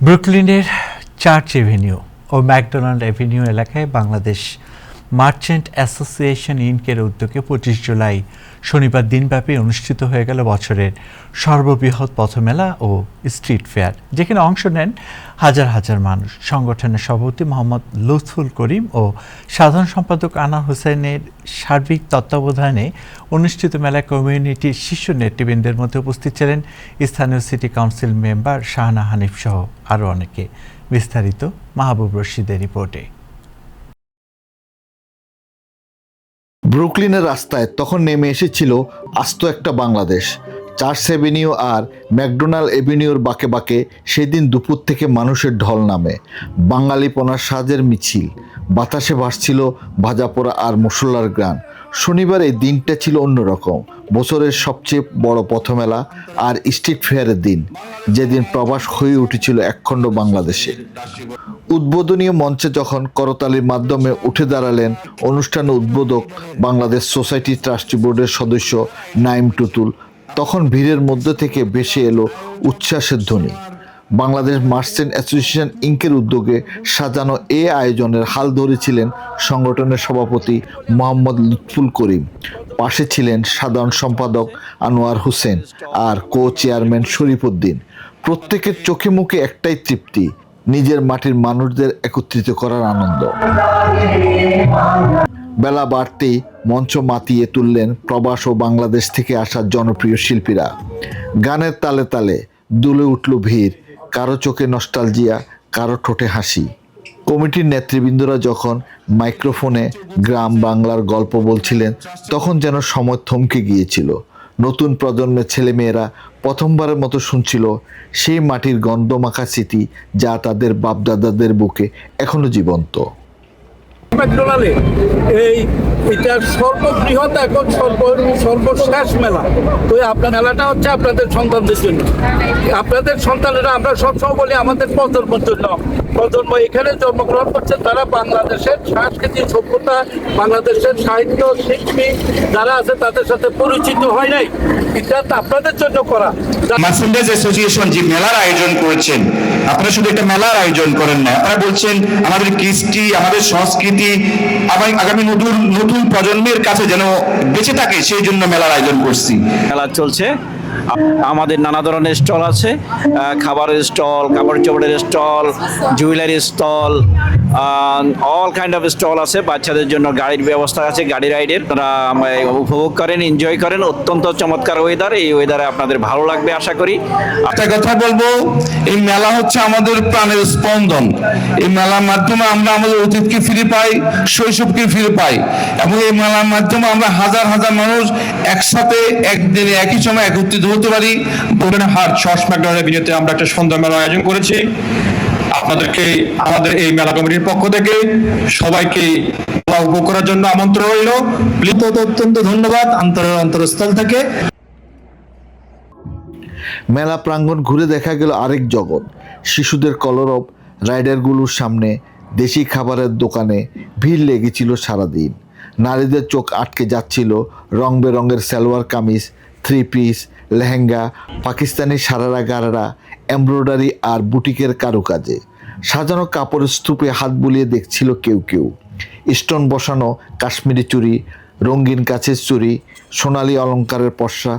ব্রুকলিনের church Avenue ও McDonald Avenue এলাকায় Bangladesh merchant association ইনকের উদ্যোগে ২৫ জুলাই শনিবার দিনব্যাপী অনুষ্ঠিত হয়ে গেল বছরের সর্ববৃহৎ পথমেলা ও স্ট্রিট ফেয়ার, যেখানে অংশ নেন হাজার হাজার মানুষ। সংগঠনের সভাপতি মোহাম্মদ লুৎফুল করিম ও সাধারণ সম্পাদক আনার হোসেনের সার্বিক তত্ত্বাবধানে অনুষ্ঠিত মেলায় কমিউনিটির শীর্ষ নেতৃবৃন্দের মধ্যে উপস্থিত ছিলেন স্থানীয় city council member Shahana Hanif সহ আরও অনেকে। বিস্তারিত মাহবুব রশিদের রিপোর্টে। ব্রুকলিনের রাস্তায় তখন নেমে এসেছিল আস্ত একটা বাংলাদেশ। চার্চ এভিনিউ আর ম্যাকডোনাল্ড এভিনিউর বাঁকে বাঁকে সেদিন দুপুর থেকে মানুষের ঢল নামে। বাঙালিপনার সাজের মিছিল, বাতাসে ভাসছিল ভাজা পোড়া আর মশলার গ্রান। শনিবার এই দিনটা ছিল অন্যরকম, বছরের সবচেয়ে বড় পথমেলা আর স্ট্রিট ফেয়ারের দিন, যেদিন প্রবাস হয়ে উঠেছিল একখণ্ড বাংলাদেশে। উদ্বোধনীয় মঞ্চে যখন করতালির মাধ্যমে উঠে দাঁড়ালেন অনুষ্ঠান উদ্বোধক বাংলাদেশ সোসাইটি ট্রাস্টি বোর্ডের সদস্য নাইম টুটুল, তখন ভিড়ের মধ্যে থেকে ভেসে এলো উচ্ছ্বাসের ধ্বনি। বাংলাদেশ মার্চেন্ট অ্যাসোসিয়েশন ইনকের উদ্যোগে সাজানো এ আয়োজনের হাল ধরেছিলেন সংগঠনের সভাপতি মোহাম্মদ লুৎফুল করিম। পাশে ছিলেন সাধারণ সম্পাদক আনোয়ার হোসেন আর কো চেয়ারম্যান শরীফ উদ্দিন। প্রত্যেকের চোখে মুখে একটাই তৃপ্তি, নিজের মাটির মানুষদের একত্রিত করার আনন্দ। বেলা বাড়তেই মঞ্চ মাতিয়ে তুললেন প্রবাস ও বাংলাদেশ থেকে আসা জনপ্রিয় শিল্পীরা। গানের তালে তালে দুলে উঠল ভিড়, কারো চোখে নস্টালজিয়া, কারো ঠোঁটে হাসি। কমিটির নেতৃবৃন্দরা যখন মাইক্রোফোনে গ্রাম বাংলার গল্প বলছিলেন, তখন যেন সময় থমকে গিয়েছিল। নতুন প্রজন্মের ছেলেমেয়েরা প্রথমবারের মতো শুনছিল সেই মাটির গন্ধমাখা স্মৃতি, যা তাদের বাপদাদাদের বুকে এখনো জীবন্ত। ম্যাকডোনাল্ডে এটার সর্ববৃহৎ এখন সর্বশেষ মেলা। তো আপনার মেলাটা হচ্ছে আপনাদের সন্তানদের জন্য, আপনাদের সন্তানেরা, আমরা সবসময় বলি আমাদের প্রজন্মের জন্য। প্রজন্ম এখানে জন্মগ্রহণ করছে, তারা বাংলাদেশের সাংস্কৃতিক সভ্যতা, বাংলাদেশের সাহিত্য শিল্পী যারা আছে তাদের সাথে পরিচিত হয় নাই। এটা আপনাদের জন্য করা। মার্চেন্টাইজ অ্যাসোসিয়েশন যে মেলার আয়োজন করেছেন, আপনারা শুধু একটা মেলার আয়োজন করেন না, আপনারা বলছেন আমাদের কৃষ্টি, আমাদের সংস্কৃতি আগামী নতুন প্রজন্মের কাছে যেন বেঁচে থাকে, সেই জন্য মেলার আয়োজন করছি। মেলা চলছে, আমাদের নানা ধরনের স্টল আছে, খাবারের স্টল, কাপড় চোপড়ের stall, jewellery stall, all kind of stall আছে। বাচ্চাদের জন্য গাড়ির ব্যবস্থা আছে, গাড়ি রাইডের। তারা উপভোগ করেন, এনজয় করেন। অত্যন্ত চমৎকার ওয়েদার, এই ওয়েদারে আপনাদের ভালো লাগবে আশা করি। একটা কথা বলবো, এই মেলা হচ্ছে আমাদের প্রাণের স্পন্দন। এই মেলার মাধ্যমে আমরা আমাদের অতীতকে ফিরে পাই, শৈশবকে ফিরে পাই, এবং এই মেলার মাধ্যমে আমরা হাজার হাজার মানুষ একসাথে একদিনে একই সময় একত্রিত হতে পারি। ম্যাকডোনাল্ড এভিনিউতে আমরা একটা সন্ধ্যা মেলা আয়োজন করেছি। আপনাদেরকে আমাদের এই মেলা কমিটির পক্ষ থেকে সবাইকে উপভোগ করার জন্য আমন্ত্রণ রইল। অত্যন্ত ধন্যবাদ অন্তরস্থল থেকে। মেলা প্রাঙ্গণ ঘুরে দেখা গেল আরেক জগৎ। শিশুদের কলরব, রাইডারগুলোর সামনে দেশি খাবারের দোকানে ভিড় লেগেছিল সারাদিন। নারীদের চোখ আটকে যাচ্ছিল রং বেরঙের salwar kameez, three piece, lehenga, Pakistani sharara gharara, embroidery আর বুটিকের কারুকাজে। সাজানো কাপড়ের স্তূপে হাত বুলিয়ে দেখছিল কেউ কেউ। স্টোন বসানো কাশ্মীরি চুড়ি, রঙিন কাচের চুড়ি, সোনালি অলংকারের পসরা,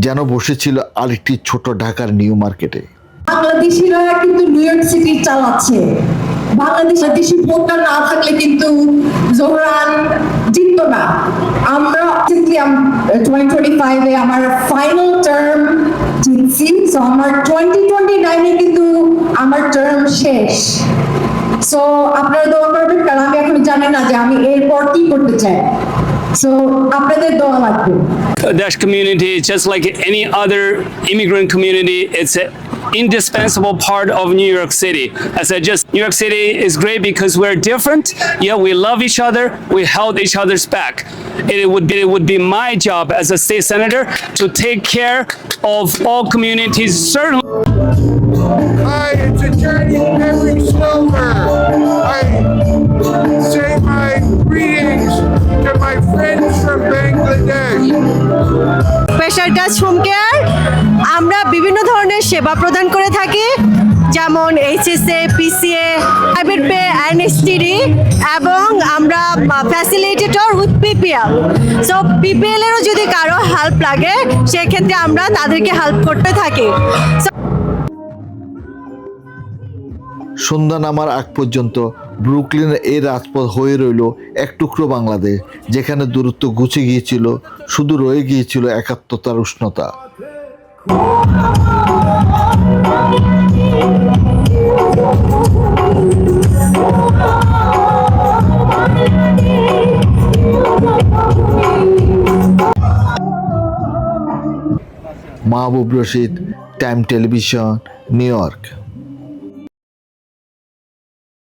যেন বসেছিল আরেকটি ছোট ঢাকার নিউ মার্কেটে। বাংলাদেশিরা কিন্তু নিউ ইয়র্ক সিটি চালাচ্ছে। বাংলাদেশি ভোটার না থাকলে কিন্তু জোহরান জিতত না। আমরা 2025 এ আমার ফাইনাল টার্ম জিতছি, সো আমার 2029 এ কিন্তু আমার টার্ম শেষ। সো আপনারা দোয়া করবেন, কারণ আমি এখন জানি না যে আমি এরপর কি করতে চাই। So, আপনাদের দোয়া লাগবে। Dash community, just like any other immigrant community, it's an indispensable part of New York City. As I just, New York City is great because we're different, yet we love each other, we held each other's back. It would be my job as a state senator to take care of all communities, certainly. Hi, it's a journey every silver. I say my greetings to my friends from Bangladesh. Special touch home care আমরা বিভিন্ন ধরনের সেবা প্রদান করে থাকি, যেমন HSA, PCA, private pay, এনএসটিডি, এবং আমরা facilitator with PPL. So PPL এরও যদি কারো হেল্প লাগে সেক্ষেত্রে আমরা তাদেরকে হেল্প করতে থাকি। সন্ধ্যা নামার আগ পর্যন্ত ব্রুকলিনের এই রাজপথ হয়ে রইল এক টুকরো বাংলাদেশ, যেখানে দূরত্ব ঘুচে গিয়েছিল, শুধু রয়ে গিয়েছিল একাত্মতার উষ্ণতা। Mahbub Rashid, Time Television, New York.